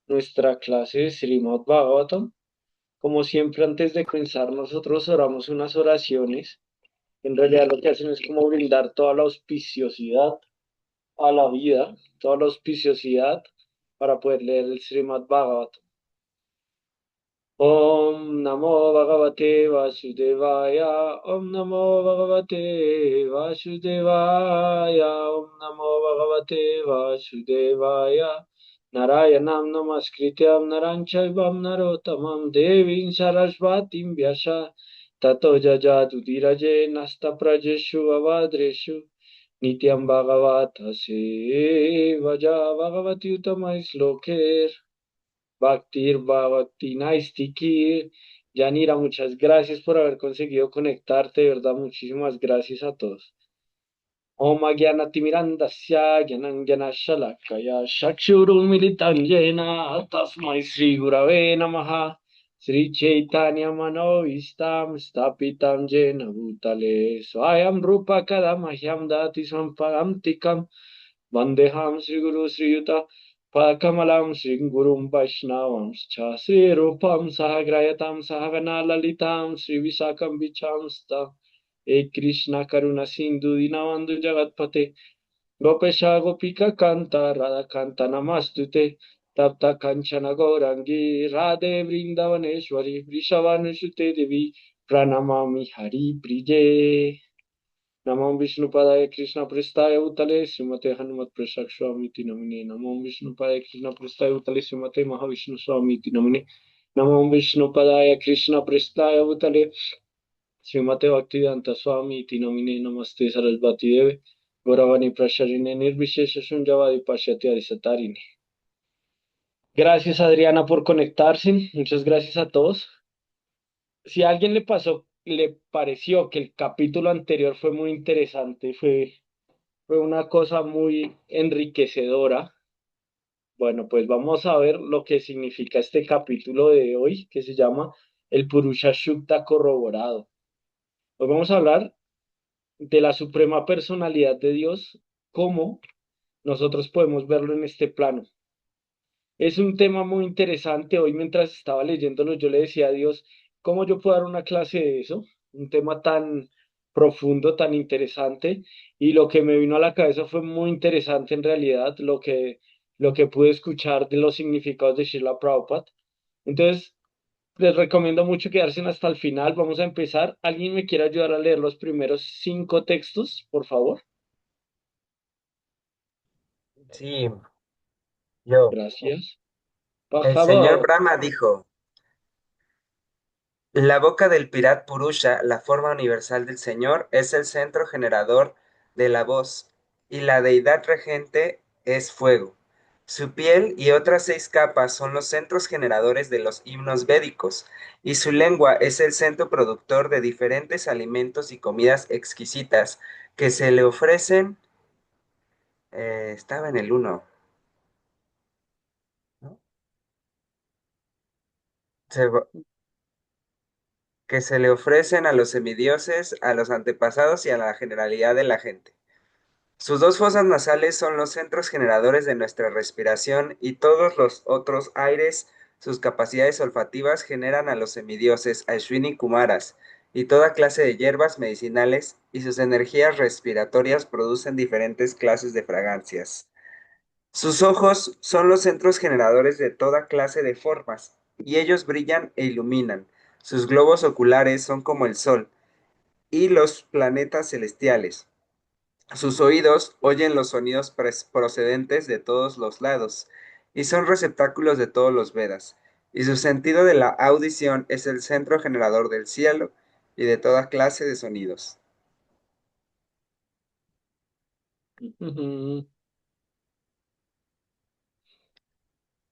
nuestra clase de Srimad Bhagavatam. Como siempre, antes de comenzar, nosotros oramos unas oraciones. En realidad lo que hacen es como brindar toda la auspiciosidad a la vida, toda la auspiciosidad para poder leer el Srimad Bhagavatam. Om Namo Bhagavate Vasudevaya, Om Namo Bhagavate Vasudevaya, Om Namo Bhagavate Vasudevaya. Narayanam Namaskrityam Naranchayvam Narottamam Devim Sarasvatim Vyasa Tato Jajadudiraje Nasta Prajeshu Avadreshu Nityam Bhagavata Sevaja Bhagavati Uttamai Sloker Bhaktir Bhakti Naistikir. Yanira, muchas gracias por haber conseguido conectarte, de verdad, muchísimas gracias a todos. Om Gyanatimirandasya Gyananjana Shalakaya Chakshurumilitam Yena Tasmai Sri Gurave Namaha Sri Chaitanya Manovistam Stapitam Jena Bhutale Swayam Rupa Kadamahyam Dati Samparamtikam Vandeham Sri Guru Sri Yuta Pakamalam Sri Gurum Vaishnavam Cha Sri Rupam Sahagrayatam Sahagana Lalitam Sri Visakam Vichamsta E Krishna Karuna Sindhu Dinavandhu Jagatpate Gopesha Gopika Kanta Radha Kanta Namastute Tapta Kanchana Gaurangi Radhe Vrindavaneshwari Vrishavanusute Devi Pranamami Hari Prije Namam Vishnu Padaya Krishna Prestaya Utale Srimate Hanumat Prashak Swamiti Namine Namam Vishnu Padaya Krishna Prestaya Utale Srimate Mahavishnu Swamiti Namine Namam Vishnu Padaya Krishna Prestaya Utale Srimate Bhaktivedanta Swamiti Namine Namaste Sarasvati Deve Goravani Prasharine Nirvishesha Shunjavadi Pashyati Arisatarine. Gracias Adriana por conectarse, muchas gracias a todos. Si a alguien le pareció que el capítulo anterior fue muy interesante, fue una cosa muy enriquecedora. Bueno, pues vamos a ver lo que significa este capítulo de hoy, que se llama el Purusha Sukta corroborado. Hoy vamos a hablar de la suprema personalidad de Dios, cómo nosotros podemos verlo en este plano. Es un tema muy interesante. Hoy mientras estaba leyéndolo, yo le decía a Dios, ¿cómo yo puedo dar una clase de eso? Un tema tan profundo, tan interesante. Y lo que me vino a la cabeza fue muy interesante en realidad, lo que pude escuchar de los significados de Srila Prabhupada. Entonces, les recomiendo mucho quedarse hasta el final. Vamos a empezar. ¿Alguien me quiere ayudar a leer los primeros 5 textos, por favor? Sí, yo. Gracias. El señor Bajaba. Brahma dijo, la boca del Pirat Purusha, la forma universal del Señor, es el centro generador de la voz, y la deidad regente es fuego. Su piel y otras 6 capas son los centros generadores de los himnos védicos, y su lengua es el centro productor de diferentes alimentos y comidas exquisitas que se le ofrecen. Estaba en el uno, ¿no? Se- que se le ofrecen a los semidioses, a los antepasados y a la generalidad de la gente. Sus 2 fosas nasales son los centros generadores de nuestra respiración y todos los otros aires, sus capacidades olfativas generan a los semidioses Ashwini Kumaras y toda clase de hierbas medicinales y sus energías respiratorias producen diferentes clases de fragancias. Sus ojos son los centros generadores de toda clase de formas y ellos brillan e iluminan. Sus globos oculares son como el sol y los planetas celestiales. Sus oídos oyen los sonidos procedentes de todos los lados y son receptáculos de todos los Vedas. Y su sentido de la audición es el centro generador del cielo y de toda clase de sonidos.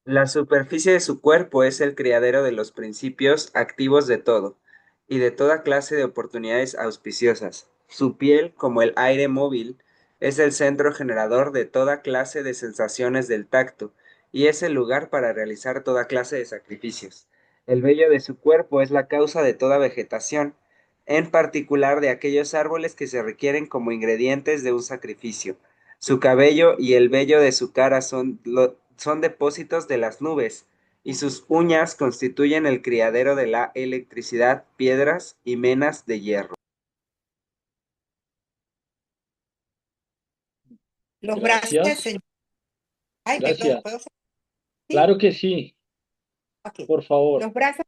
La superficie de su cuerpo es el criadero de los principios activos de todo y de toda clase de oportunidades auspiciosas. Su piel, como el aire móvil, es el centro generador de toda clase de sensaciones del tacto y es el lugar para realizar toda clase de sacrificios. El vello de su cuerpo es la causa de toda vegetación, en particular de aquellos árboles que se requieren como ingredientes de un sacrificio. Su cabello y el vello de su cara son depósitos de las nubes, y sus uñas constituyen el criadero de la electricidad, piedras y menas de hierro. Los brazos del Gracias, Señor. Ay, perdón, gracias. ¿puedo seguir? Claro que sí, Ok. por favor. Los brazos,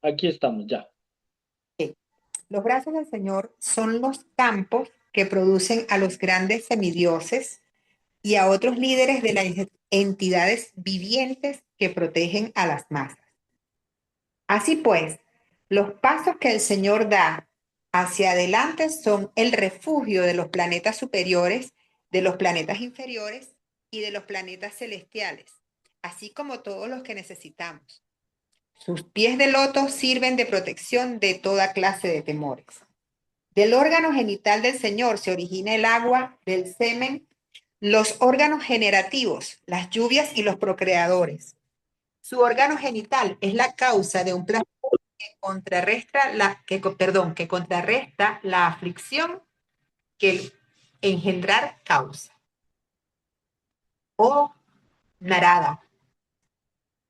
Aquí estamos ya. los brazos del Señor son los campos que producen a los grandes semidioses y a otros líderes de las entidades vivientes que protegen a las masas. Así pues, los pasos que el Señor da hacia adelante son el refugio de los planetas superiores, de los planetas inferiores y de los planetas celestiales, así como todos los que necesitamos. Sus pies de loto sirven de protección de toda clase de temores. Del órgano genital del Señor se origina el agua, del semen, los órganos generativos, las lluvias y los procreadores. Su órgano genital es la causa de un placer que contrarresta la aflicción que el engendrar causa. O narada.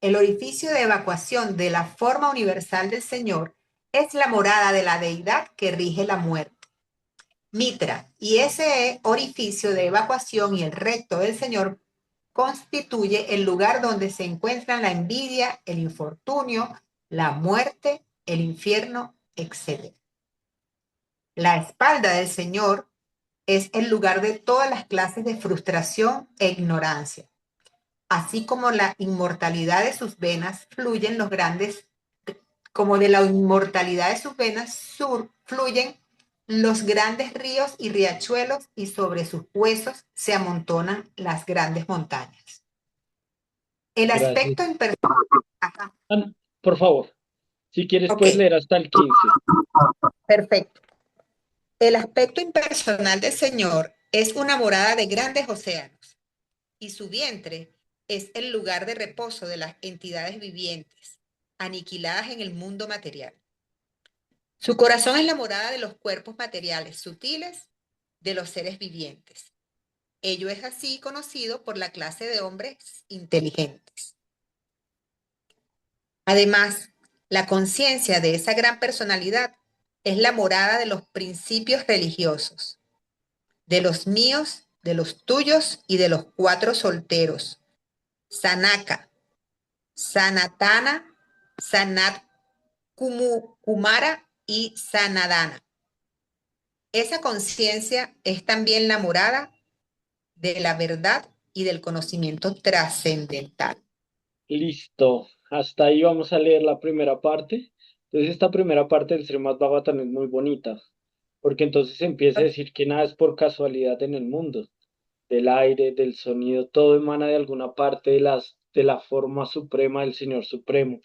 El orificio de evacuación de la forma universal del Señor es la morada de la deidad que rige la muerte. Mitra, y ese orificio de evacuación y el recto del Señor constituye el lugar donde se encuentran la envidia, el infortunio, la muerte, el infierno, etc. La espalda del Señor es el lugar de todas las clases de frustración e ignorancia, así como la inmortalidad de sus venas fluyen los grandes, como de la inmortalidad de sus venas fluyen los grandes ríos y riachuelos y sobre sus huesos se amontonan las grandes montañas. El Gracias. aspecto impersonal. Ajá, Ah, por favor, si quieres ok, puedes leer hasta el 15. perfecto. El aspecto impersonal del Señor es una morada de grandes océanos y su vientre es el lugar de reposo de las entidades vivientes, aniquiladas en el mundo material. Su corazón es la morada de los cuerpos materiales sutiles de los seres vivientes. Ello es así conocido por la clase de hombres inteligentes. Además, la conciencia de esa gran personalidad es la morada de los principios religiosos, de los míos, de los tuyos y de los cuatro solteros, Sanaka, Sanatana, Sanat Kumara y Sanadana. Esa conciencia es también la morada de la verdad y del conocimiento trascendental. Listo. Hasta ahí vamos a leer la primera parte. Entonces esta primera parte del Srimad Bhagavatam es muy bonita, porque entonces empieza a decir que nada es por casualidad en el mundo, del aire, del sonido, todo emana de alguna parte de la forma suprema del Señor Supremo.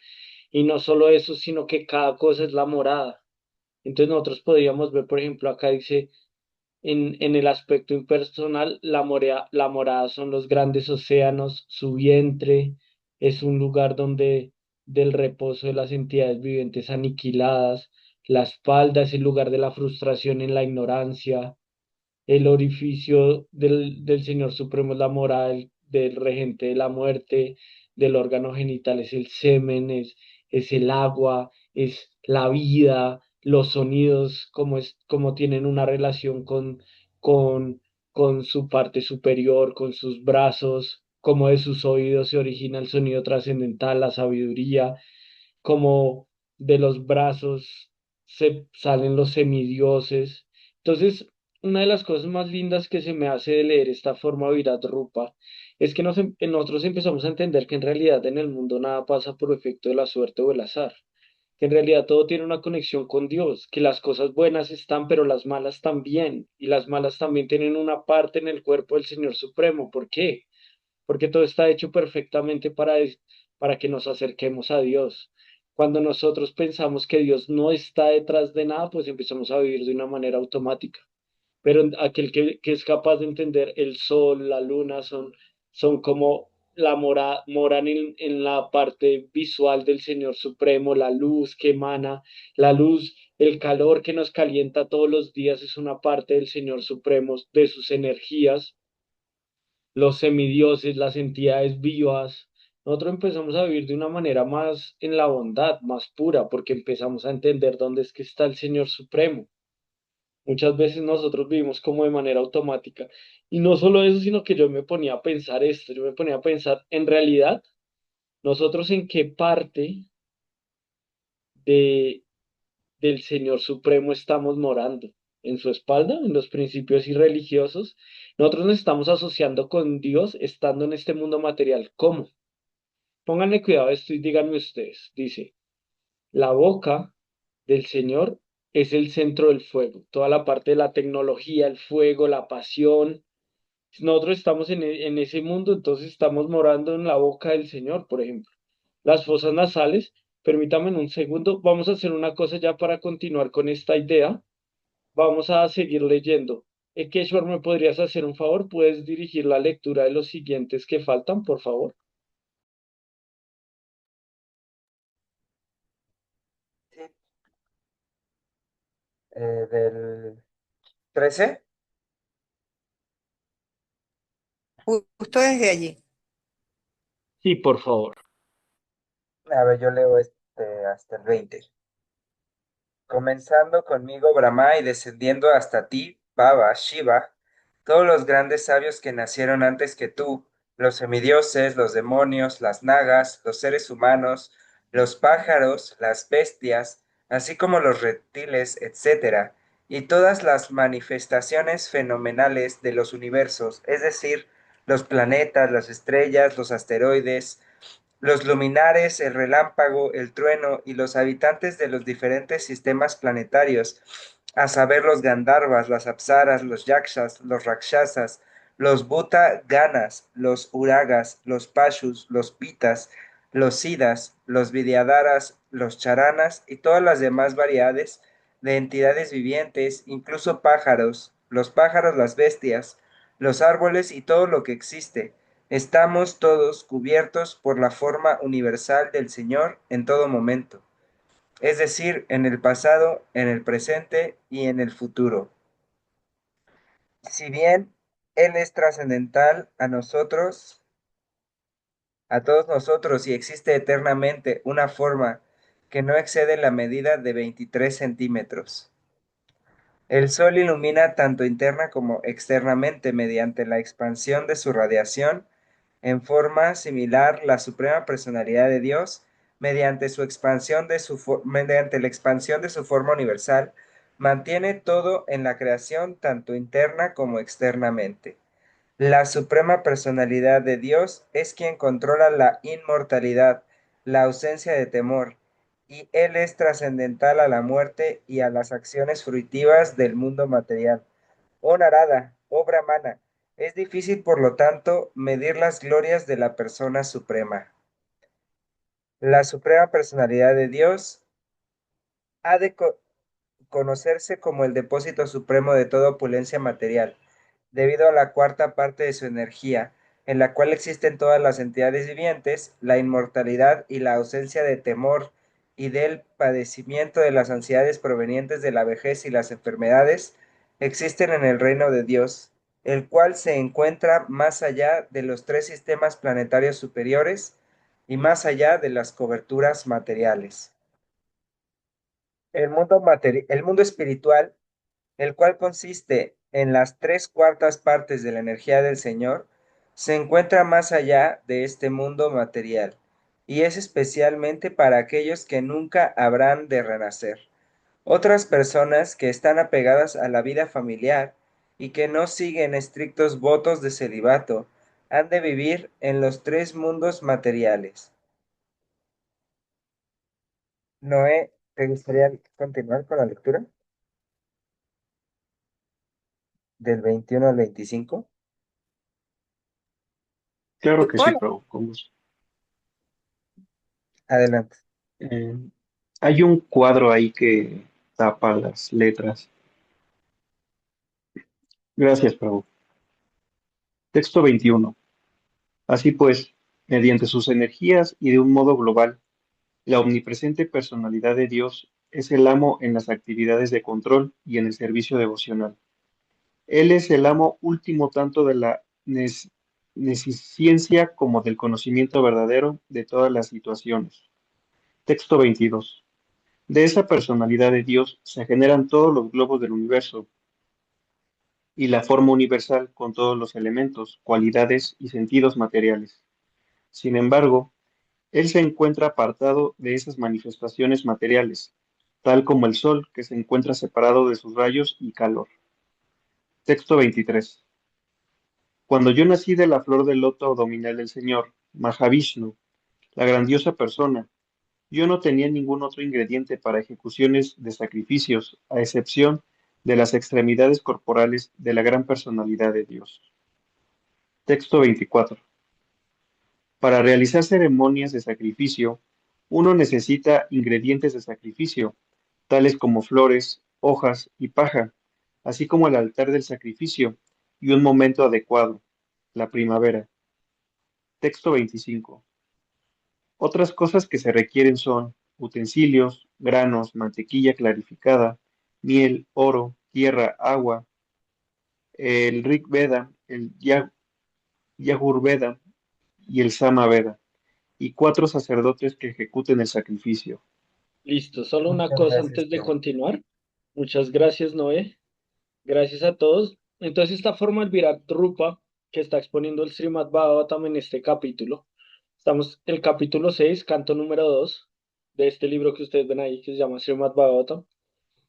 Y no solo eso, sino que cada cosa es la morada. Entonces nosotros podríamos ver, por ejemplo, acá dice, en el aspecto impersonal, la morada son los grandes océanos, su vientre es un lugar donde del reposo de las entidades vivientes aniquiladas, la espalda es el lugar de la frustración en la ignorancia, el orificio del Señor Supremo es la morada del regente de la muerte, del órgano genital es el semen, es el agua, es la vida, los sonidos, como tienen una relación con, con su parte superior, con sus brazos, como de sus oídos se origina el sonido trascendental, la sabiduría, como de los brazos se salen los semidioses. Entonces, una de las cosas más lindas que se me hace de leer esta forma Virat Rupa es que nosotros empezamos a entender que en realidad en el mundo nada pasa por efecto de la suerte o el azar, que en realidad todo tiene una conexión con Dios, que las cosas buenas están, pero las malas también, y las malas también tienen una parte en el cuerpo del Señor Supremo. ¿Por qué? Porque todo está hecho perfectamente para que nos acerquemos a Dios. Cuando nosotros pensamos que Dios no está detrás de nada, pues empezamos a vivir de una manera automática. Pero aquel que es capaz de entender el sol, la luna, son como moran en la parte visual del Señor Supremo, la luz que emana, la luz, el calor que nos calienta todos los días es una parte del Señor Supremo, de sus energías, los semidioses, las entidades vivas. Nosotros empezamos a vivir de una manera más en la bondad, más pura, porque empezamos a entender dónde es que está el Señor Supremo. Muchas veces nosotros vivimos como de manera automática. Y no solo eso, sino que yo me ponía a pensar esto, yo me ponía a pensar, en realidad, nosotros en qué parte de, del Señor Supremo estamos morando, en su espalda, en los principios irreligiosos. Nosotros nos estamos asociando con Dios estando en este mundo material. ¿Cómo? Pónganle cuidado a esto y díganme ustedes. Dice, la boca del Señor es el centro del fuego, toda la parte de la tecnología, el fuego, la pasión. Nosotros estamos en ese mundo, entonces estamos morando en la boca del Señor, por ejemplo. Las fosas nasales, permítame en un segundo, vamos a hacer una cosa ya para continuar con esta idea. Vamos a seguir leyendo. Keshwar, ¿me podrías hacer un favor? ¿Puedes dirigir la lectura de los siguientes que faltan, por favor? Sí, del 13. Justo desde allí. Sí, por favor. A ver, yo leo hasta el 20. Comenzando conmigo Brahma y descendiendo hasta ti, Baba, Shiva, todos los grandes sabios que nacieron antes que tú, los semidioses, los demonios, las nagas, los seres humanos, los pájaros, las bestias, así como los reptiles, etcétera, y todas las manifestaciones fenomenales de los universos, es decir, los planetas, las estrellas, los asteroides, los luminares, el relámpago, el trueno y los habitantes de los diferentes sistemas planetarios, a saber los Gandharvas, las Apsaras, los Yakshas, los Rakshasas, los Bhuta Ganas, los Uragas, los Pashus, los Pitas, los Siddhas, los Vidyadharas, los Charanas y todas las demás variedades de entidades vivientes, incluso pájaros, los pájaros, las bestias, los árboles y todo lo que existe. Estamos todos cubiertos por la forma universal del Señor en todo momento, es decir, en el pasado, en el presente y en el futuro. Si bien Él es trascendental a nosotros, a todos nosotros, y existe eternamente una forma que no excede la medida de 23 centímetros. El Sol ilumina tanto interna como externamente mediante la expansión de su radiación. En forma similar, la Suprema Personalidad de Dios, mediante la expansión de su forma universal, mantiene todo en la creación, tanto interna como externamente. La Suprema Personalidad de Dios es quien controla la inmortalidad, la ausencia de temor, y Él es trascendental a la muerte y a las acciones fruitivas del mundo material. Oh Narada, oh Brahmana, es difícil, por lo tanto, medir las glorias de la persona suprema. La suprema personalidad de Dios ha de conocerse como el depósito supremo de toda opulencia material, debido a la cuarta parte de su energía, en la cual existen todas las entidades vivientes, la inmortalidad y la ausencia de temor y del padecimiento de las ansiedades provenientes de la vejez y las enfermedades, existen en el reino de Dios, el cual se encuentra más allá de los tres sistemas planetarios superiores y más allá de las coberturas materiales. El mundo espiritual, el cual consiste en las tres cuartas partes de la energía del Señor, se encuentra más allá de este mundo material, y es especialmente para aquellos que nunca habrán de renacer. Otras personas que están apegadas a la vida familiar y que no siguen estrictos votos de celibato, han de vivir en los tres mundos materiales. Noé, ¿te gustaría continuar con la lectura del 21 al 25? Claro que sí, Hola. Prabhu, con gusto. Adelante. Eh, Hay un cuadro ahí que tapa las letras. Gracias, Prabhu. Texto 21. Así pues, mediante sus energías y de un modo global, la omnipresente personalidad de Dios es el amo en las actividades de control y en el servicio devocional. Él es el amo último tanto de la omnisciencia como del conocimiento verdadero de todas las situaciones. Texto 22. De esa personalidad de Dios se generan todos los globos del universo y la forma universal con todos los elementos, cualidades y sentidos materiales. Sin embargo, Él se encuentra apartado de esas manifestaciones materiales, tal como el sol que se encuentra separado de sus rayos y calor. Texto 23. Cuando yo nací de la flor del loto abdominal del Señor, Mahavishnu, la grandiosa persona, yo no tenía ningún otro ingrediente para ejecuciones de sacrificios, a excepción de las extremidades corporales de la gran personalidad de Dios. Texto 24. Para realizar ceremonias de sacrificio, uno necesita ingredientes de sacrificio, tales como flores, hojas y paja, así como el altar del sacrificio y un momento adecuado, la primavera. Texto 25. Otras cosas que se requieren son utensilios, granos, mantequilla clarificada, miel, oro, tierra, agua, el Rig Veda, el Yajur Veda y el Sama Veda, y 4 sacerdotes que ejecuten el sacrificio. Listo, solo una Muchas cosa gracias, antes de Teo. continuar. Muchas gracias, Noé. Gracias a todos. Entonces, esta forma del Virat Rupa que está exponiendo el Srimad Bhagavatam en este capítulo. Estamos en el capítulo 6 canto número 2 de este libro que ustedes ven ahí, que se llama Srimad Bhagavatam.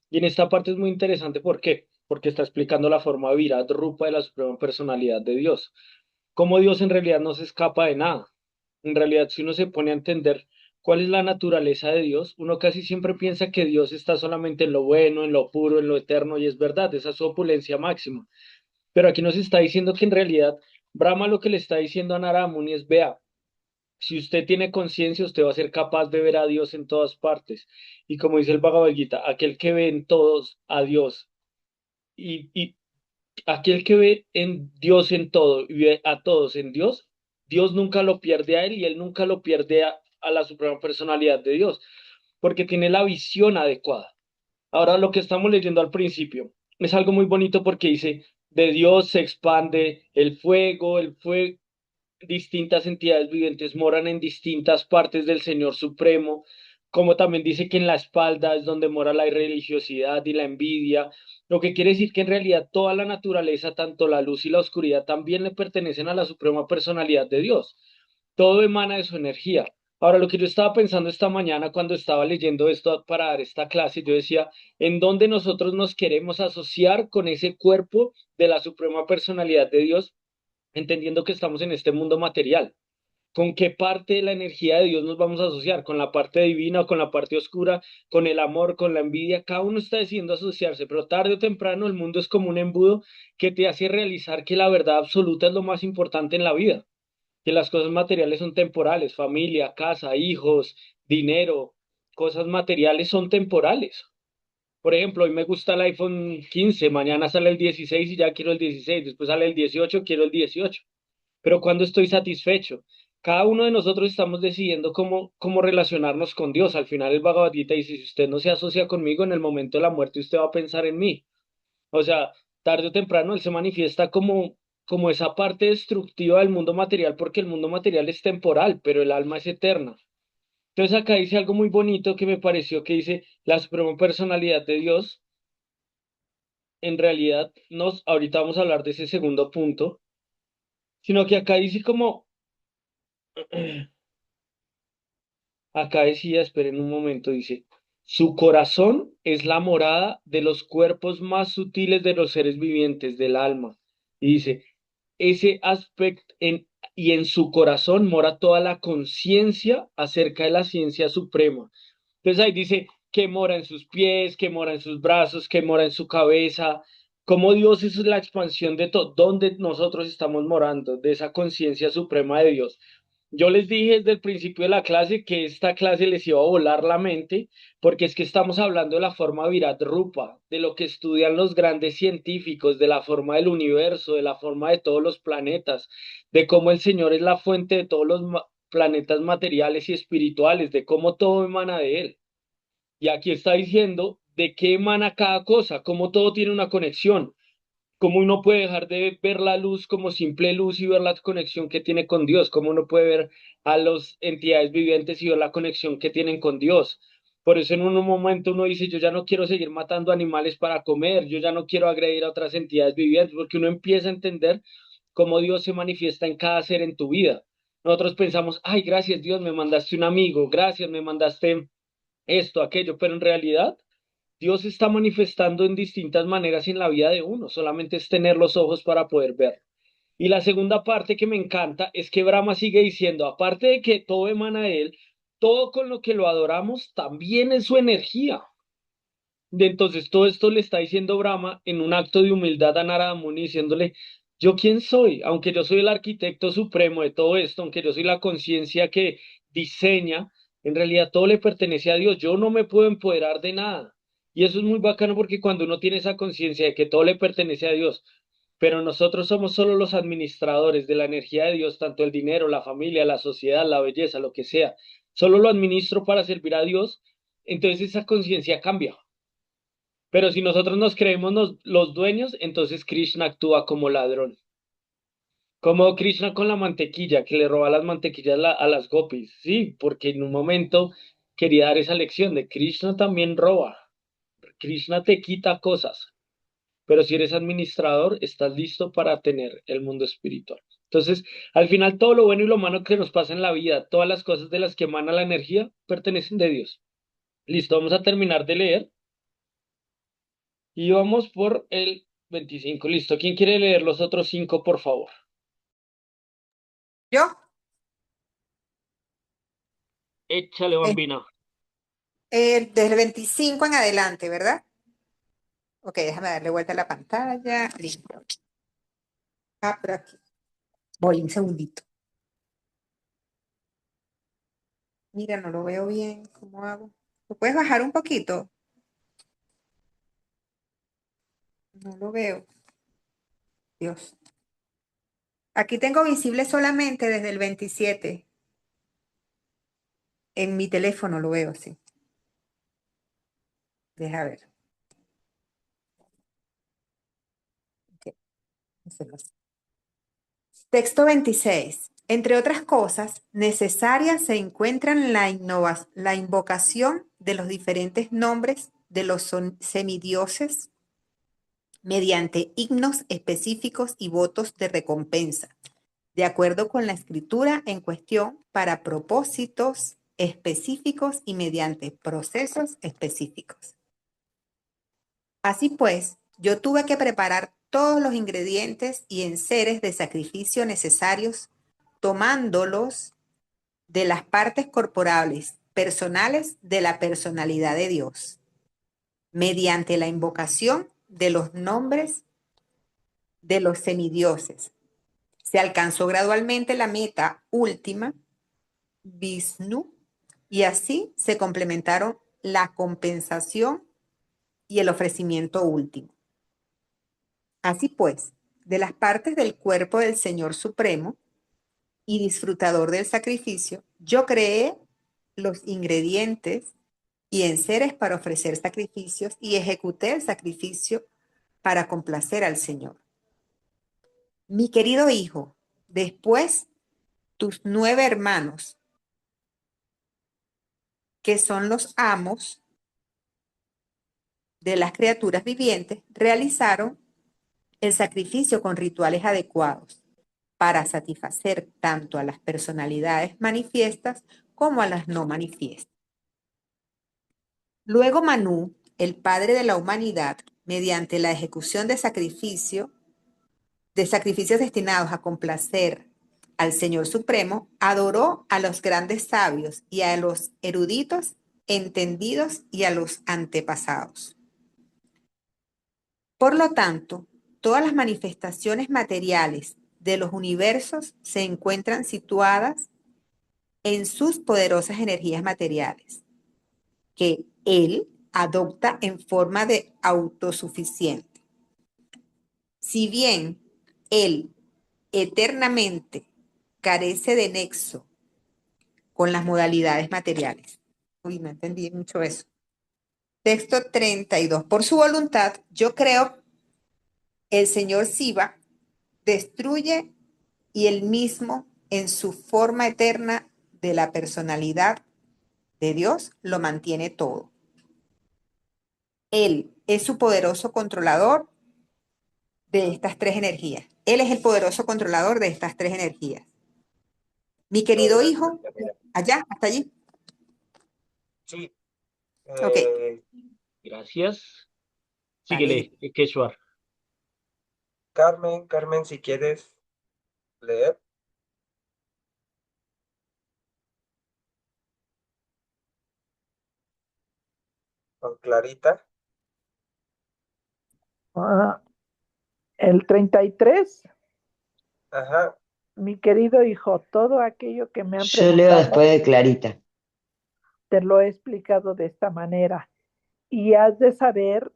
Y en esta parte es muy interesante, ¿por qué? Porque está explicando la forma Virat Rupa de la Suprema Personalidad de Dios. Cómo Dios en realidad no se escapa de nada. En realidad, si uno se pone a entender cuál es la naturaleza de Dios, uno casi siempre piensa que Dios está solamente en lo bueno, en lo puro, en lo eterno, y es verdad, esa es su opulencia máxima. Pero aquí nos está diciendo que en realidad Brahma lo que le está diciendo a Narada Muni es, vea, si usted tiene conciencia, usted va a ser capaz de ver a Dios en todas partes. Y como dice el Bhagavad Gita, aquel que ve en todos a Dios y aquel que ve en Dios en todo y ve a todos en Dios, Dios nunca lo pierde a él y él nunca lo pierde a la suprema personalidad de Dios, porque tiene la visión adecuada. Ahora lo que estamos leyendo al principio es algo muy bonito porque dice, de Dios se expande el fuego, distintas entidades vivientes moran en distintas partes del Señor Supremo, como también dice que en la espalda es donde mora la irreligiosidad y la envidia, lo que quiere decir que en realidad toda la naturaleza, tanto la luz y la oscuridad, también le pertenecen a la Suprema Personalidad de Dios. Todo emana de su energía. Ahora, lo que yo estaba pensando esta mañana cuando estaba leyendo esto para dar esta clase, yo decía, ¿en dónde nosotros nos queremos asociar con ese cuerpo de la Suprema Personalidad de Dios, entendiendo que estamos en este mundo material? ¿Con qué parte de la energía de Dios nos vamos a asociar? ¿Con la parte divina o con la parte oscura? ¿Con el amor, con la envidia? Cada uno está decidiendo asociarse, pero tarde o temprano el mundo es como un embudo que te hace realizar que la verdad absoluta es lo más importante en la vida, que las cosas materiales son temporales, familia, casa, hijos, dinero, cosas materiales son temporales. Por ejemplo, hoy me gusta el iPhone 15, mañana sale el 16 y ya quiero el 16, después sale el 18, quiero el 18. Pero cuando estoy satisfecho, cada uno de nosotros estamos decidiendo cómo relacionarnos con Dios. Al final el Bhagavad Gita dice, si usted no se asocia conmigo en el momento de la muerte, usted va a pensar en mí. O sea, tarde o temprano él se manifiesta como esa parte destructiva del mundo material, porque el mundo material es temporal, pero el alma es eterna. Entonces acá dice algo muy bonito que me pareció que dice la suprema personalidad de Dios. En realidad, ahorita vamos a hablar de ese segundo punto, sino que acá dice como, acá decía, esperen un momento, dice, su corazón es la morada de los cuerpos más sutiles de los seres vivientes, del alma. Y dice, ese aspecto y en su corazón mora toda la conciencia acerca de la ciencia suprema. Entonces ahí dice que mora en sus pies, que mora en sus brazos, que mora en su cabeza. Como Dios es la expansión de todo, donde nosotros estamos morando, de esa conciencia suprema de Dios. Yo les dije desde el principio de la clase que esta clase les iba a volar la mente, porque es que estamos hablando de la forma Virat Rupa, de lo que estudian los grandes científicos, de la forma del universo, de la forma de todos los planetas, de cómo el Señor es la fuente de todos los planetas materiales y espirituales, de cómo todo emana de Él. Y aquí está diciendo de qué emana cada cosa, cómo todo tiene una conexión. ¿Cómo uno puede dejar de ver la luz como simple luz y ver la conexión que tiene con Dios? ¿Cómo uno puede ver a las entidades vivientes y ver la conexión que tienen con Dios? Por eso en un momento uno dice, yo ya no quiero seguir matando animales para comer, yo ya no quiero agredir a otras entidades vivientes, porque uno empieza a entender cómo Dios se manifiesta en cada ser en tu vida. Nosotros pensamos, ay, gracias Dios, me mandaste un amigo, gracias, me mandaste esto, aquello, pero en realidad Dios está manifestando en distintas maneras en la vida de uno, solamente es tener los ojos para poder ver. Y la segunda parte que me encanta es que Brahma sigue diciendo, aparte de que todo emana de él, todo con lo que lo adoramos también es su energía. Entonces todo esto le está diciendo Brahma en un acto de humildad a Narada Muni, diciéndole, ¿yo quién soy? Aunque yo soy el arquitecto supremo de todo esto, aunque yo soy la conciencia que diseña, en realidad todo le pertenece a Dios, yo no me puedo empoderar de nada. Y eso es muy bacano porque cuando uno tiene esa conciencia de que todo le pertenece a Dios, pero nosotros somos solo los administradores de la energía de Dios, tanto el dinero, la familia, la sociedad, la belleza, lo que sea, solo lo administro para servir a Dios, entonces esa conciencia cambia. Pero si nosotros nos creemos los dueños, entonces Krishna actúa como ladrón. Como Krishna con la mantequilla, que le roba las mantequillas a las gopis. Sí, porque en un momento quería dar esa lección de Krishna también roba. Krishna te quita cosas. Pero si eres administrador, estás listo para tener el mundo espiritual. Entonces, al final, todo lo bueno y lo malo que nos pasa en la vida, todas las cosas de las que emana la energía, pertenecen de Dios. Listo, vamos a terminar de leer. Y vamos por el 25. Listo. ¿Quién quiere leer los otros 5, por favor? Yo, Échale, eh, bambina. desde el 25 en adelante, ¿verdad? Ok, déjame darle vuelta a la pantalla. Listo. Ah, por aquí. Voy un segundito. Mira, no lo veo bien. ¿Cómo hago? ¿Lo puedes bajar un poquito? No lo veo. Dios. Aquí tengo visible solamente desde el 27. En mi teléfono lo veo así. Deja ver. Ok, hacerlo así. Texto 26. Entre otras cosas, necesarias se encuentran la invocación de los diferentes nombres de los semidioses mediante himnos específicos y votos de recompensa, de acuerdo con la escritura en cuestión para propósitos específicos y mediante procesos específicos. Así pues, yo tuve que preparar todos los ingredientes y enseres de sacrificio necesarios, tomándolos de las partes corporales personales de la personalidad de Dios, mediante la invocación de los nombres de los semidioses. Se alcanzó gradualmente la meta última, Vishnu, y así se complementaron la compensación y el ofrecimiento último. Así pues, de las partes del cuerpo del Señor Supremo y disfrutador del sacrificio, yo creé los ingredientes y enseres para ofrecer sacrificios y ejecuté el sacrificio para complacer al Señor. Mi querido hijo, después tus 9 hermanos, que son los amos de las criaturas vivientes, realizaron el sacrificio con rituales adecuados para satisfacer tanto a las personalidades manifiestas como a las no manifiestas. Luego Manú, el padre de la humanidad, mediante la ejecución de sacrificios destinados a complacer al Señor Supremo, adoró a los grandes sabios y a los eruditos entendidos y a los antepasados. Por lo tanto, todas las manifestaciones materiales de los universos se encuentran situadas en sus poderosas energías materiales, que él adopta en forma de autosuficiente. Si bien él eternamente carece de nexo con las modalidades materiales. Uy, no entendí mucho eso. Texto 32. Por su voluntad, yo creo El señor Shiva destruye y él mismo, en su forma eterna de la personalidad de Dios, lo mantiene todo. Él es su poderoso controlador de estas tres energías. Él es el poderoso controlador de estas tres energías. Mi querido hijo, allá, hasta allí. Sí. Ok. Gracias. Vale. Síguele, Keshwar. Carmen, si quieres leer. Con Clarita. El 33, Ajá. mi querido hijo, todo aquello que me han Yo leo preguntado, después de Clarita. te lo he explicado de esta manera. Y has de saber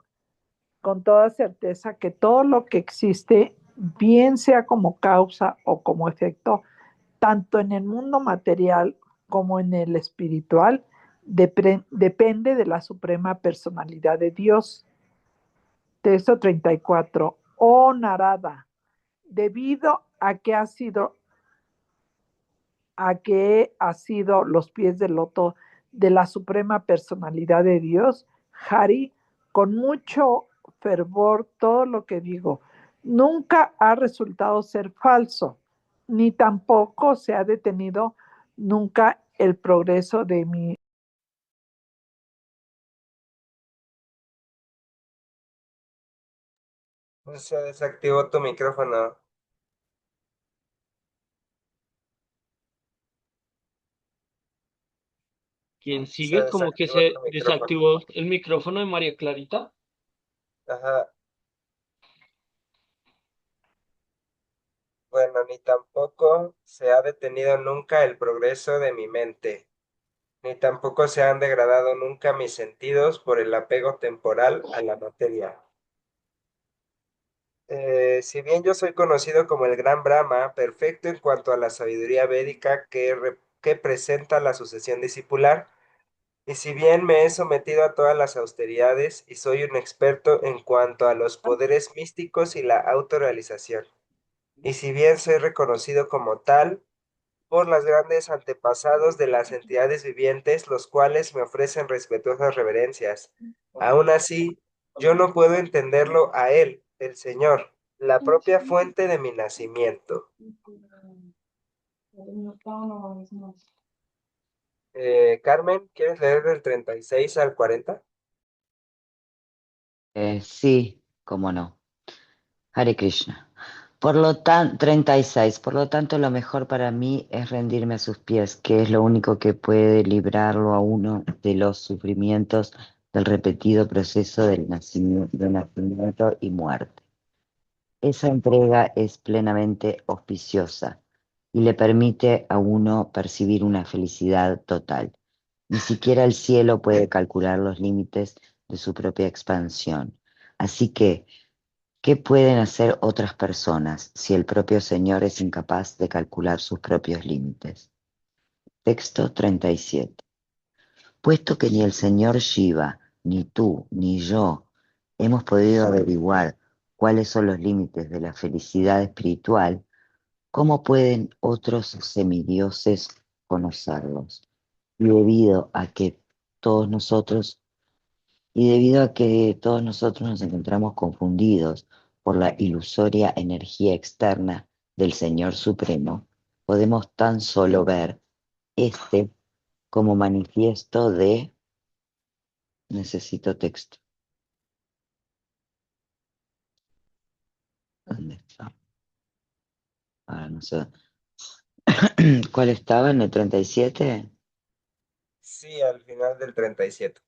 con toda certeza que todo lo que existe, bien sea como causa o como efecto, tanto en el mundo material como en el espiritual, depende de la suprema personalidad de Dios. Texto 34. Oh Narada, debido a que ha sido los pies del loto de la suprema personalidad de Dios, Hari, con mucho fervor todo lo que digo, nunca ha resultado ser falso, ni tampoco se ha detenido nunca el progreso de mi. Se desactivó tu micrófono. ¿Quién Se sigue? Como que desactivó se tu micrófono. desactivó el micrófono de María Clarita. Ajá. Bueno, ni tampoco se ha detenido nunca el progreso de mi mente, ni tampoco se han degradado nunca mis sentidos por el apego temporal a la materia. Si bien yo soy conocido como el Gran Brahma, perfecto en cuanto a la sabiduría védica que presenta la sucesión discipular, y si bien me he sometido a todas las austeridades y soy un experto en cuanto a los poderes místicos y la autorrealización, y si bien soy reconocido como tal por los grandes antepasados de las entidades vivientes, los cuales me ofrecen respetuosas reverencias. Aún así, yo no puedo entenderlo a Él, el Señor, la propia fuente de mi nacimiento. Carmen, ¿quieres leer del 36 al 40? Sí, cómo no. Hare Krishna. Por lo tanto, 36. Por lo tanto, lo mejor para mí es rendirme a sus pies, que es lo único que puede librarlo a uno de los sufrimientos del repetido proceso de nacimiento y muerte. Esa entrega es plenamente auspiciosa y le permite a uno percibir una felicidad total. Ni siquiera el cielo puede calcular los límites de su propia expansión. Así que, ¿qué pueden hacer otras personas si el propio Señor es incapaz de calcular sus propios límites? Texto 37. Puesto que ni el señor Shiva, ni tú, ni yo hemos podido averiguar cuáles son los límites de la felicidad espiritual, ¿cómo pueden otros semidioses conocerlos? Y debido a que todos nosotros, debido a que todos nosotros nos encontramos confundidos por la ilusoria energía externa del Señor Supremo, podemos tan solo ver este como manifiesto de. Necesito texto. ¿Dónde está? Ahora no sé. ¿Cuál estaba en el 37? Sí, al final del 37.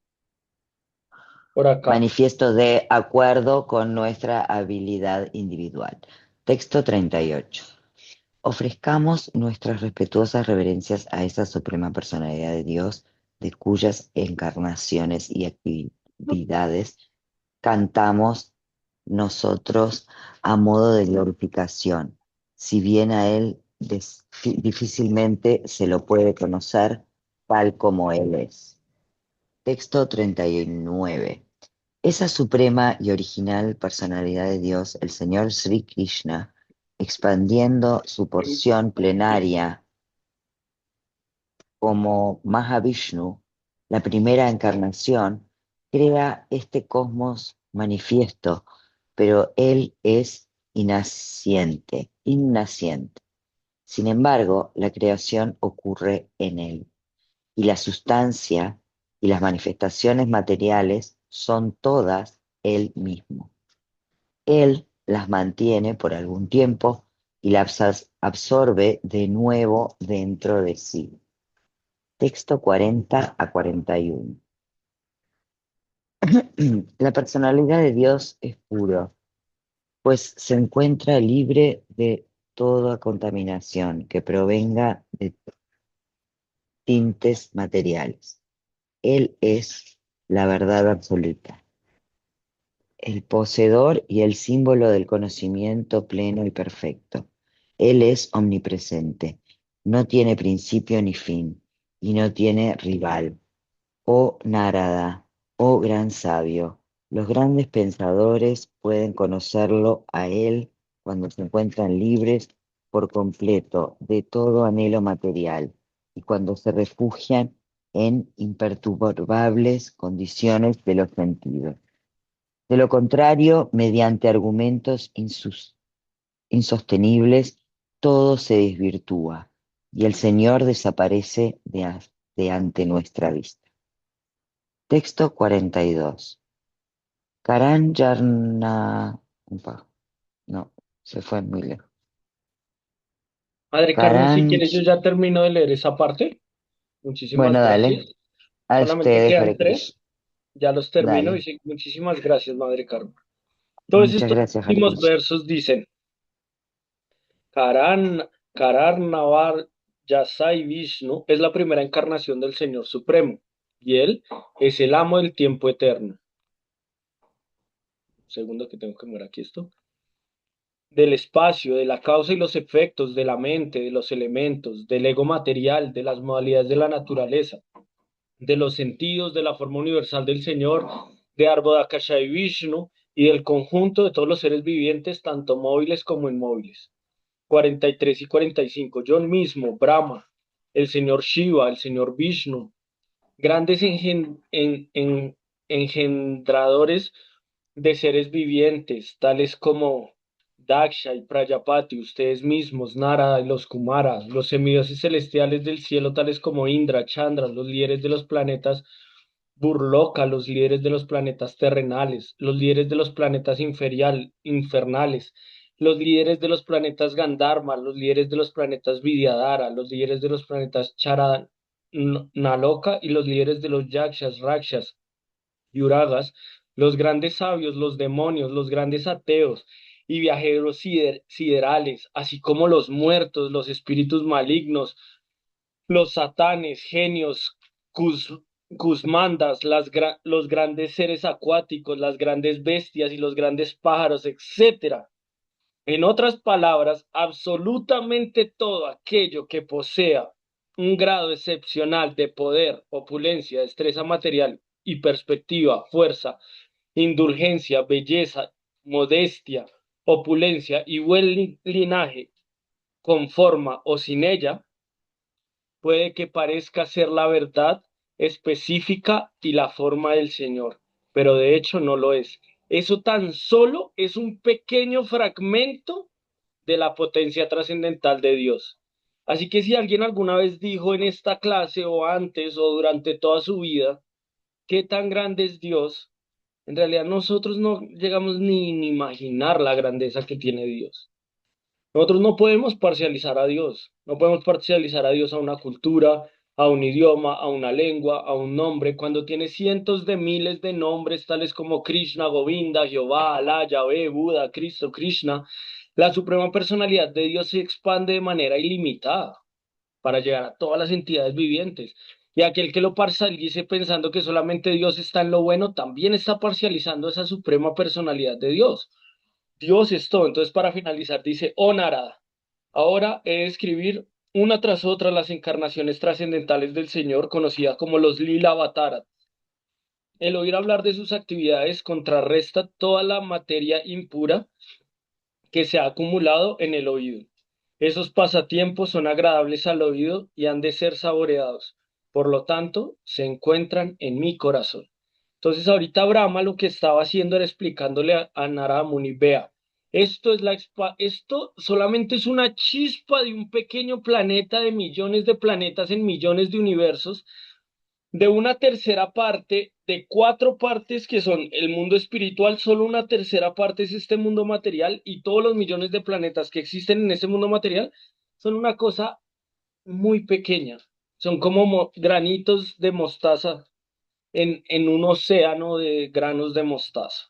Por acá. Manifiesto de acuerdo con nuestra habilidad individual. Texto 38. Ofrezcamos nuestras respetuosas reverencias a esa suprema personalidad de Dios, de cuyas encarnaciones y actividades cantamos nosotros a modo de glorificación, si bien a Él difícilmente se lo puede conocer tal como Él es. Texto 39. Esa suprema y original personalidad de Dios, el Señor Sri Krishna, expandiendo su porción plenaria como Mahavishnu, la primera encarnación, crea este cosmos manifiesto, pero él es innaciente. Sin embargo, la creación ocurre en él, y la sustancia y las manifestaciones materiales son todas él mismo. Él las mantiene por algún tiempo y las absorbe de nuevo dentro de sí. Texto 40 a 41. La personalidad de Dios es puro, pues se encuentra libre de toda contaminación que provenga de tintes materiales. Él es la verdad absoluta, el poseedor y el símbolo del conocimiento pleno y perfecto. Él es omnipresente, no tiene principio ni fin, y no tiene rival. Oh Narada, oh gran sabio, los grandes pensadores pueden conocerlo a él cuando se encuentran libres por completo de todo anhelo material y cuando se refugian en imperturbables condiciones de los sentidos. De lo contrario, mediante argumentos insostenibles, todo se desvirtúa y el Señor desaparece de ante nuestra vista. Texto 42. Karan Yarna... Upa, no, se fue muy lejos. Madre Carmen, si Karan... quieres, yo ya termino de leer esa parte. Muchísimas Bueno, dale. gracias. A Solamente ustedes, quedan Hare tres. Krishna. Ya los termino y Dale. sí, muchísimas gracias, Madre Carmen. Todos Muchas estos gracias, Hare últimos Krishna. versos dicen, Kararnavar Yasai Vishnu es la primera encarnación del Señor Supremo y Él es el amo del tiempo eterno. Un segundo que tengo que mover aquí esto. Del espacio, de la causa y los efectos, de la mente, de los elementos, del ego material, de las modalidades de la naturaleza, de los sentidos, de la forma universal del Señor, de Ardhakasha y Vishnu y del conjunto de todos los seres vivientes, tanto móviles como inmóviles. 43 y 45. Yo mismo, Brahma, el señor Shiva, el señor Vishnu, grandes engendradores de seres vivientes, tales como Daksha y Prajapati, ustedes mismos, Narada y los Kumaras, los semidioses celestiales del cielo, tales como Indra, Chandra, los líderes de los planetas Burloka, los líderes de los planetas terrenales, los líderes de los planetas infernales, los líderes de los planetas Gandharma, los líderes de los planetas Vidyadhara, los líderes de los planetas Naloka y los líderes de los Yakshas, Rakshas y Uragas, los grandes sabios, los demonios, los grandes ateos y viajeros siderales, así como los muertos, los espíritus malignos, los satanes, genios, cus- cusmandas, los grandes seres acuáticos, las grandes bestias y los grandes pájaros, etcétera. En otras palabras, absolutamente todo aquello que posea un grado excepcional de poder, opulencia, destreza material y perspectiva, fuerza, indulgencia, belleza, modestia, opulencia y buen linaje, con forma o sin ella, puede que parezca ser la verdad específica y la forma del Señor, pero de hecho no lo es. Eso tan solo es un pequeño fragmento de la potencia trascendental de Dios. Así que si alguien alguna vez dijo en esta clase o antes o durante toda su vida, ¿qué tan grande es Dios? En realidad nosotros no llegamos ni imaginar la grandeza que tiene Dios. Nosotros no podemos parcializar a Dios, no podemos parcializar a Dios a una cultura, a un idioma, a una lengua, a un nombre, cuando tiene cientos de miles de nombres tales como Krishna, Govinda, Jehová, Alá, Yahvé, Buda, Cristo, Krishna. La suprema personalidad de Dios se expande de manera ilimitada para llegar a todas las entidades vivientes. Y aquel que lo parcialice pensando que solamente Dios está en lo bueno, también está parcializando esa suprema personalidad de Dios. Dios es todo. Entonces, para finalizar, dice, oh Narada, ahora he de escribir una tras otra las encarnaciones trascendentales del Señor, conocidas como los Lila Avataras. el oír hablar de sus actividades contrarresta toda la materia impura que se ha acumulado en el oído. Esos pasatiempos son agradables al oído y han de ser saboreados. Por lo tanto, se encuentran en mi corazón. Entonces, ahorita Brahma lo que estaba haciendo era explicándole a Narada Muni, vea, esto solamente es una chispa de un pequeño planeta de millones de planetas en millones de universos, de una tercera parte, de cuatro partes que son el mundo espiritual, solo una tercera parte es este mundo material y todos los millones de planetas que existen en ese mundo material son una cosa muy pequeña. Son como granitos de mostaza en un océano de granos de mostaza.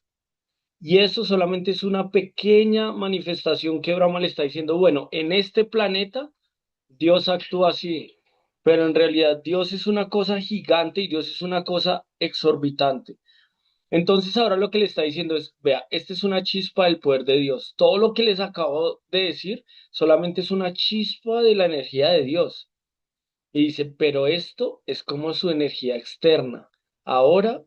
Y eso solamente es una pequeña manifestación que Brahma le está diciendo, bueno, en este planeta Dios actúa así, pero en realidad Dios es una cosa gigante y Dios es una cosa exorbitante. Entonces ahora lo que le está diciendo es, vea, esta es una chispa del poder de Dios. Todo lo que les acabo de decir solamente es una chispa de la energía de Dios. Y dice, pero esto es como su energía externa. Ahora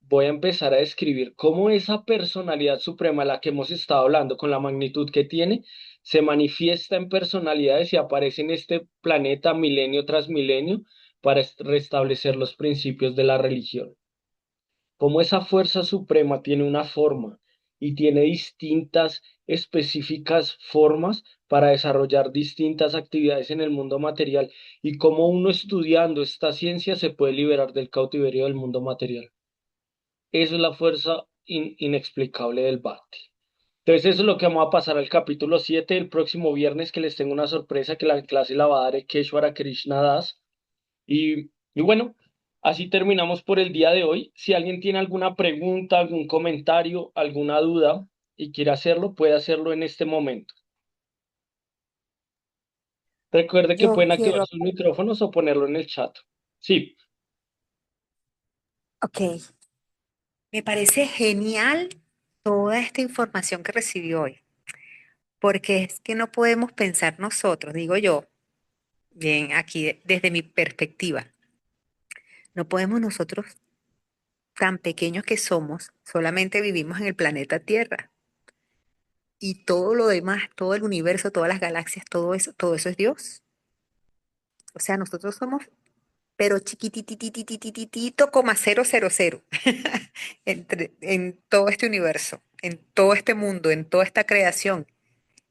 voy a empezar a describir cómo esa personalidad suprema, la que hemos estado hablando, con la magnitud que tiene, se manifiesta en personalidades y aparece en este planeta milenio tras milenio para restablecer los principios de la religión. Como esa fuerza suprema tiene una forma y tiene distintas específicas formas para desarrollar distintas actividades en el mundo material y cómo uno estudiando esta ciencia se puede liberar del cautiverio del mundo material. Eso es la fuerza inexplicable del Bhakti. Entonces eso es lo que vamos a pasar al capítulo 7 el próximo viernes, que les tengo una sorpresa que la clase la va a dar Keshwara Krishna Das. Y bueno, así terminamos por el día de hoy. Si alguien tiene alguna pregunta, algún comentario, alguna duda y quiere hacerlo, puede hacerlo en este momento. Recuerde que Yo pueden activar quiero, sus micrófonos o ponerlo en el chat. Sí, ok, me parece genial toda esta información que recibí hoy, porque es que no podemos pensar nosotros, digo yo, bien, aquí desde mi perspectiva, no podemos nosotros, tan pequeños que somos, solamente vivimos en el planeta Tierra y todo lo demás, todo el universo, todas las galaxias, todo eso es Dios. O sea, nosotros somos, pero chiquititititititito, coma cero cero cero, en todo este universo, en todo este mundo, en toda esta creación.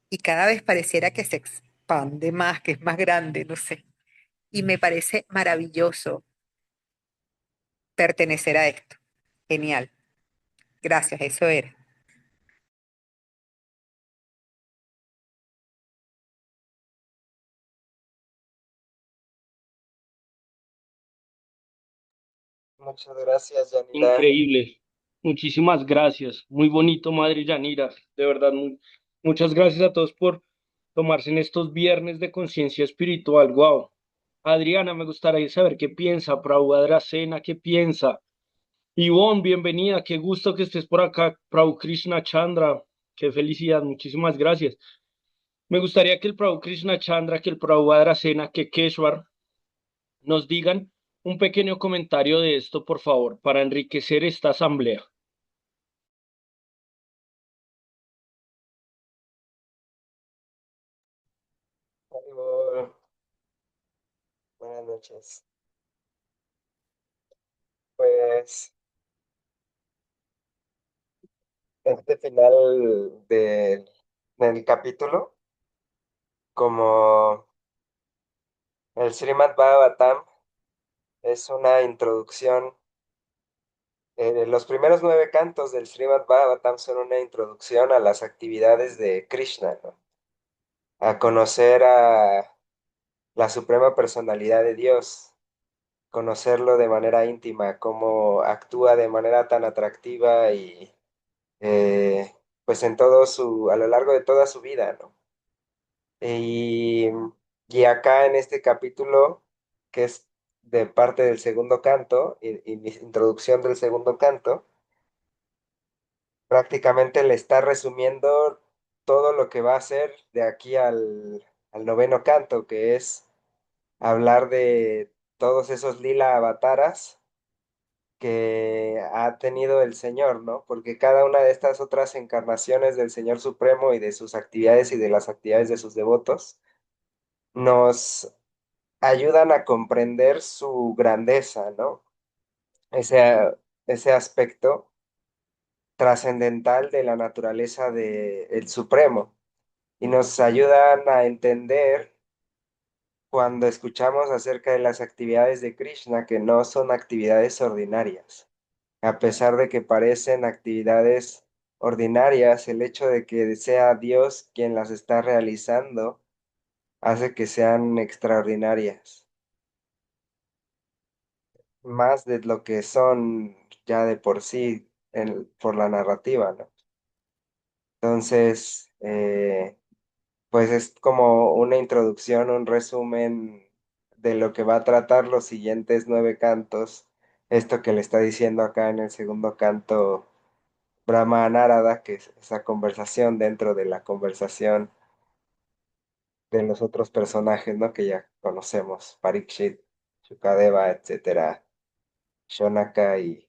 Y cada vez pareciera que se expande más, que es más grande, no sé. Y me parece maravilloso pertenecer a esto. Genial. Gracias, eso era. Muchas gracias, Yanira. increíble. Muchísimas gracias. Muy bonito, Madre Yanira. De verdad, muchas gracias a todos por tomarse en estos viernes de conciencia espiritual. Wow. Adriana, me gustaría saber qué piensa. Prabhu Adracena, ¿qué piensa? Ivonne, bienvenida, qué gusto que estés por acá. Prabhu Krishna Chandra, qué felicidad, muchísimas gracias. Me gustaría que el Prabhu Krishna Chandra, que el Prabhu Adracena, que Keshwar nos digan un pequeño comentario de esto, por favor, para enriquecer esta asamblea. Haribol. Buenas noches. Pues este final del capítulo, como el Srimad Bhagavatam es una introducción, los primeros 9 cantos del Srimad Bhagavatam son una introducción a las actividades de Krishna, ¿no? A conocer a la suprema personalidad de Dios, conocerlo de manera íntima, cómo actúa de manera tan atractiva y eh, pues a lo largo de toda su vida, ¿no? Y, y acá en este capítulo, que es de parte del segundo canto y mi introducción del segundo canto, prácticamente le está resumiendo todo lo que va a hacer de aquí al noveno canto, que es hablar de todos esos lila avataras que ha tenido el Señor, ¿no? Porque cada una de estas otras encarnaciones del Señor Supremo y de sus actividades y de las actividades de sus devotos nos ayudan a comprender su grandeza, ¿no? Ese, ese aspecto trascendental de la naturaleza del Supremo y nos ayudan a entender cuando escuchamos acerca de las actividades de Krishna que no son actividades ordinarias. A pesar de que parecen actividades ordinarias, el hecho de que sea Dios quien las está realizando hace que sean extraordinarias, más de lo que son ya de por sí por la narrativa, ¿no? Entonces, pues es como una introducción, un resumen de lo que va a tratar los siguientes 9 cantos. Esto que le está diciendo acá en el segundo canto Brahma Narada, que es esa conversación dentro de la conversación de los otros personajes, ¿no? Que ya conocemos, Parikshit, Shukadeva, etcétera, Shonaka y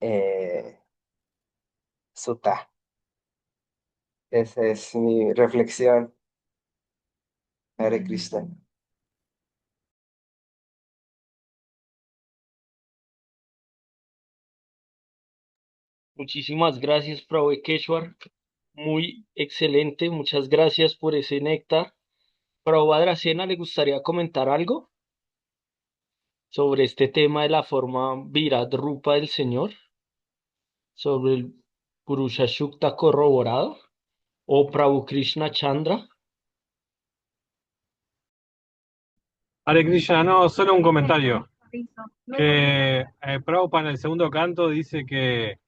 eh, Sutta. Esa es mi reflexión, Hare Krishna. Muchísimas gracias, Prabhu Keshwar. Muy excelente, muchas gracias por ese néctar. Prabhu Adracena, ¿le gustaría comentar algo sobre este tema de la forma Virat Rupa del Señor? Sobre el Purusha Shukta corroborado o Prabhu Krishna Chandra. Hare Krishna, no, solo un comentario. Que Prabhupada en el segundo canto dice que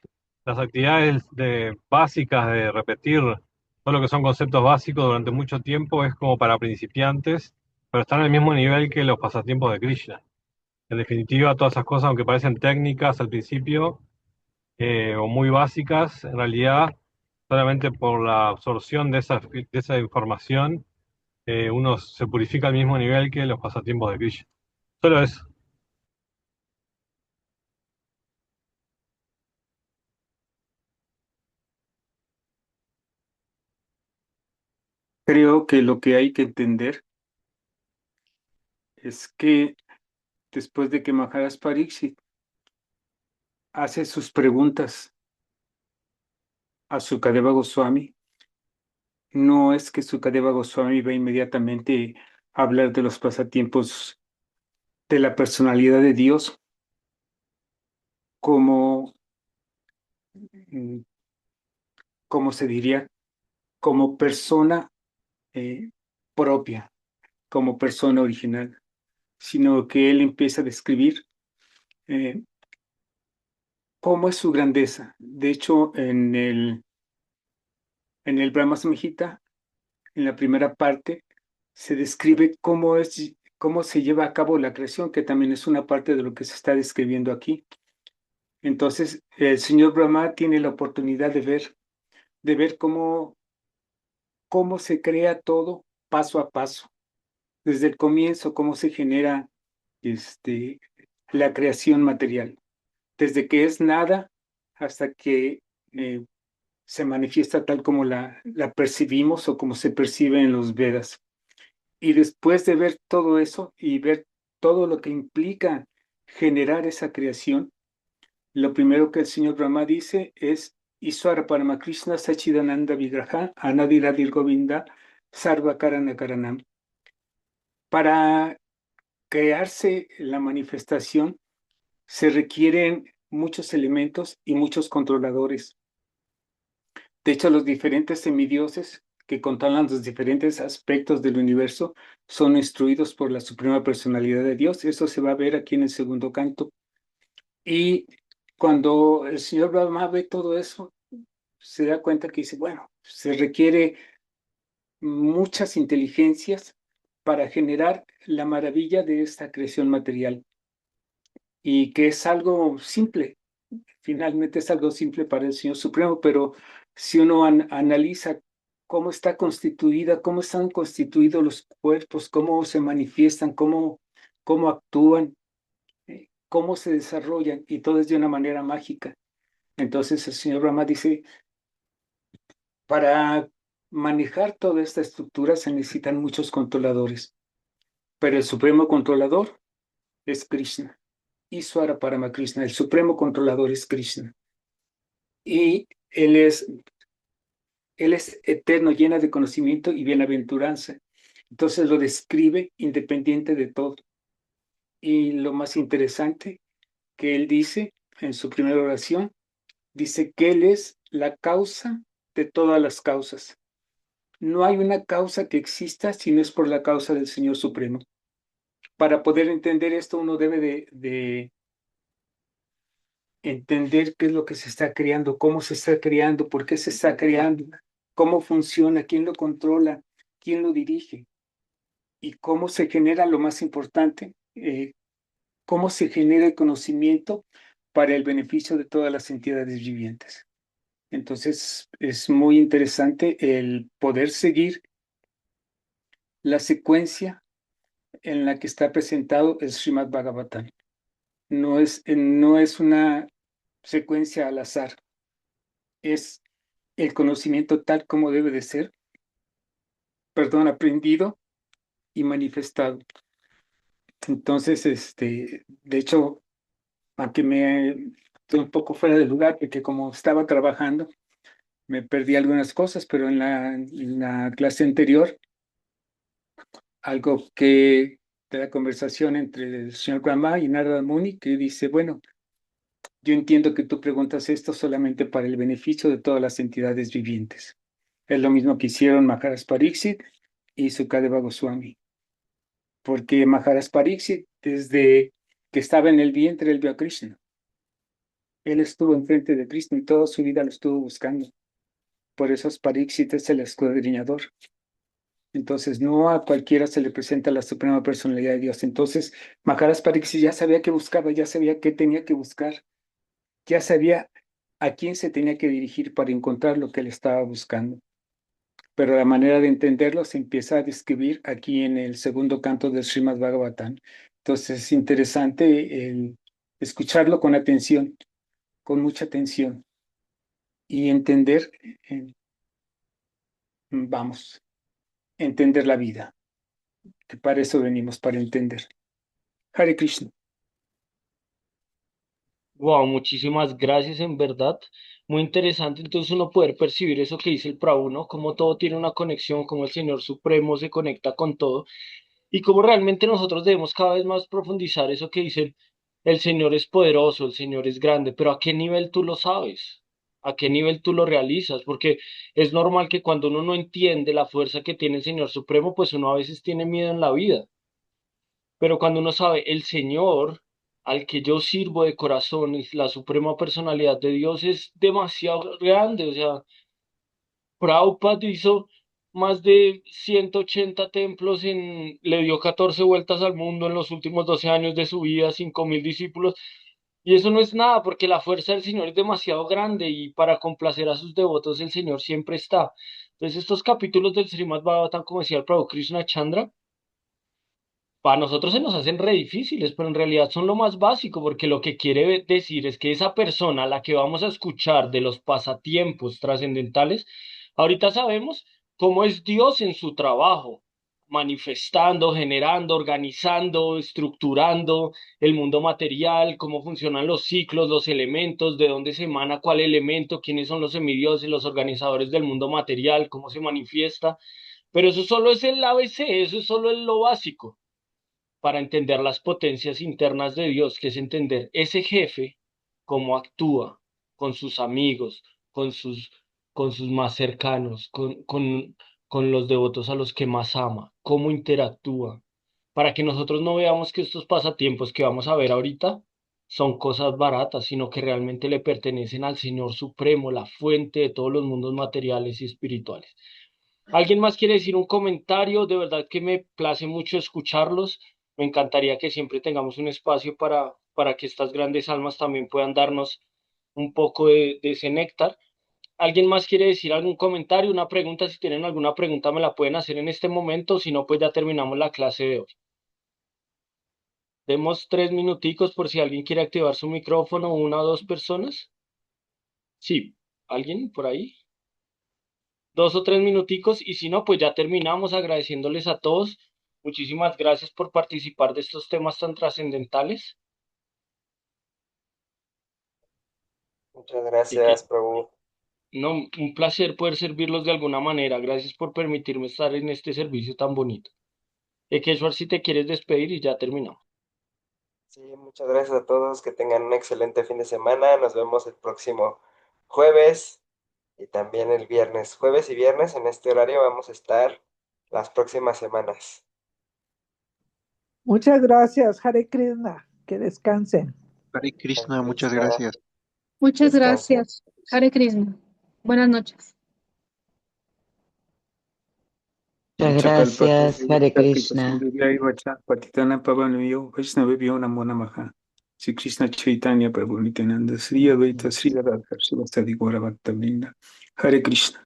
las actividades básicas de repetir todo lo que son conceptos básicos durante mucho tiempo es como para principiantes, pero están al mismo nivel que los pasatiempos de Krishna. En definitiva, todas esas cosas, aunque parecen técnicas al principio o muy básicas, en realidad, solamente por la absorción de esa información, uno se purifica al mismo nivel que los pasatiempos de Krishna. Solo eso. Creo que lo que hay que entender es que después de que Maharaj Pariksit hace sus preguntas a Sukadeva Goswami, no es que Sukadeva Goswami va inmediatamente a hablar de los pasatiempos de la personalidad de Dios como, mm, como se diría, como persona eh, propia, como persona original, sino que él empieza a describir eh, cómo es su grandeza. De hecho, en el Brahma Samhita, en la primera parte, se describe cómo se lleva a cabo la creación, que también es una parte de lo que se está describiendo aquí. Entonces, el señor Brahma tiene la oportunidad de ver cómo se crea todo paso a paso, desde el comienzo, cómo se genera este, la creación material, desde que es nada hasta que se manifiesta tal como la percibimos o como se percibe en los Vedas. Y después de ver todo eso y ver todo lo que implica generar esa creación, lo primero que el señor Brahma dice es Iswara Paramakrishna Sachidananda Vigraha Anadiradir Govinda Sarva Karana Karanam. Para crearse la manifestación se requieren muchos elementos y muchos controladores. De hecho, los diferentes semidioses que controlan los diferentes aspectos del universo son instruidos por la suprema personalidad de Dios. Eso se va a ver aquí en el segundo canto. Y cuando el señor Brahma ve todo eso, se da cuenta que dice, bueno, se requiere muchas inteligencias para generar la maravilla de esta creación material y que es algo simple. Finalmente es algo simple para el Señor Supremo, pero si uno analiza cómo está constituida, cómo están constituidos los cuerpos, cómo se manifiestan, cómo actúan, cómo se desarrollan y todo es de una manera mágica. Entonces el señor Brahma dice, para manejar toda esta estructura se necesitan muchos controladores, pero el supremo controlador es Krishna. Ishvara Parama Krishna, el supremo controlador es Krishna. Y él es eterno, lleno de conocimiento y bienaventuranza. Entonces lo describe independiente de todo. Y lo más interesante que él dice en su primera oración, dice que él es la causa de todas las causas. No hay una causa que exista si no es por la causa del Señor Supremo. Para poder entender esto, uno debe de entender qué es lo que se está creando, cómo se está creando, por qué se está creando, cómo funciona, quién lo controla, quién lo dirige y cómo se genera lo más importante, cómo se genera el conocimiento para el beneficio de todas las entidades vivientes. Entonces, es muy interesante el poder seguir la secuencia en la que está presentado el Srimad Bhagavatam. No es una secuencia al azar, es el conocimiento tal como debe de ser, aprendido y manifestado. Entonces, de hecho, aunque estoy un poco fuera de lugar, porque como estaba trabajando, me perdí algunas cosas, pero en la clase anterior, algo que de la conversación entre el señor Brahma y Narada Muni, que dice, bueno, yo entiendo que tú preguntas esto solamente para el beneficio de todas las entidades vivientes. Es lo mismo que hicieron Maharaj Pariksit y Sukadeva Goswami. Porque Maharaj Pariksit, desde que estaba en el vientre, él vio a Krishna. Él estuvo enfrente de Krishna y toda su vida lo estuvo buscando. Por eso Pariksit es el escudriñador. Entonces, no a cualquiera se le presenta la suprema personalidad de Dios. Entonces, Maharaj Pariksit ya sabía qué buscaba, ya sabía qué tenía que buscar, ya sabía a quién se tenía que dirigir para encontrar lo que él estaba buscando. Pero la manera de entenderlo se empieza a describir aquí en el segundo canto del Srimad Bhagavatam. Entonces es interesante el escucharlo con atención, con mucha atención y entender, eh, vamos, entender la vida, que para eso venimos, para entender. Hare Krishna. Wow, muchísimas gracias, en verdad. Muy interesante entonces uno poder percibir eso que dice el Prabhu, ¿no? Cómo todo tiene una conexión, cómo el Señor Supremo se conecta con todo y cómo realmente nosotros debemos cada vez más profundizar eso que dicen, el Señor es poderoso, el Señor es grande, pero ¿a qué nivel tú lo sabes? ¿A qué nivel tú lo realizas? Porque es normal que cuando uno no entiende la fuerza que tiene el Señor Supremo, pues uno a veces tiene miedo en la vida. Pero cuando uno sabe, el Señor al que yo sirvo de corazón y la suprema personalidad de Dios es demasiado grande. O sea, Prabhupada hizo más de 180 templos, le dio 14 vueltas al mundo en los últimos 12 años de su vida, 5.000 discípulos. Y eso no es nada, porque la fuerza del Señor es demasiado grande y para complacer a sus devotos el Señor siempre está. Entonces estos capítulos del Srimad Bhagavatam, como decía el Prabhu Krishna Chandra, para nosotros se nos hacen re difíciles, pero en realidad son lo más básico, porque lo que quiere decir es que esa persona a la que vamos a escuchar de los pasatiempos trascendentales, ahorita sabemos cómo es Dios en su trabajo, manifestando, generando, organizando, estructurando el mundo material, cómo funcionan los ciclos, los elementos, de dónde se emana cuál elemento, quiénes son los semidioses, los organizadores del mundo material, cómo se manifiesta. Pero eso solo es el ABC, eso es solo lo básico para entender las potencias internas de Dios, que es entender ese jefe, cómo actúa con sus amigos, con sus, con sus más cercanos, con los devotos a los que más ama, cómo interactúa, para que nosotros no veamos que estos pasatiempos que vamos a ver ahorita son cosas baratas, sino que realmente le pertenecen al Señor Supremo, la fuente de todos los mundos materiales y espirituales. ¿Alguien más quiere decir un comentario? De verdad que me place mucho escucharlos. Me encantaría que siempre tengamos un espacio para que estas grandes almas también puedan darnos un poco de ese néctar. ¿Alguien más quiere decir algún comentario, una pregunta? Si tienen alguna pregunta me la pueden hacer en este momento, si no, pues ya terminamos la clase de hoy. Demos 3 minuticos por si alguien quiere activar su micrófono, 1 o 2 personas. Sí, ¿alguien por ahí? 2 o 3 minuticos y si no, pues ya terminamos agradeciéndoles a todos. Muchísimas gracias por participar de estos temas tan trascendentales. Muchas Y que, gracias, Prabhu. no, un placer poder servirlos de alguna manera. Gracias por permitirme estar en este servicio tan bonito. Ekeshwar, si te quieres despedir y ya terminamos. Sí, muchas gracias a todos, que tengan un excelente fin de semana. Nos vemos el próximo jueves y también el viernes. Jueves y viernes en este horario vamos a estar las próximas semanas. Muchas gracias, Hare Krishna. Que descansen. Hare Hare Krishna, muchas Krishna, gracias. Muchas descansen. gracias. Hare Krishna. Buenas noches. Muchas gracias, Hare Krishna. Patitana Pavanyo, Vaishnavibhyo Namo Namaha. Sri Krishna Chaitanya Prabhu Nityananda, Sri Advaita Sri Radha, Srivastadi Gaura Bhakta Vrinda. Hare Krishna.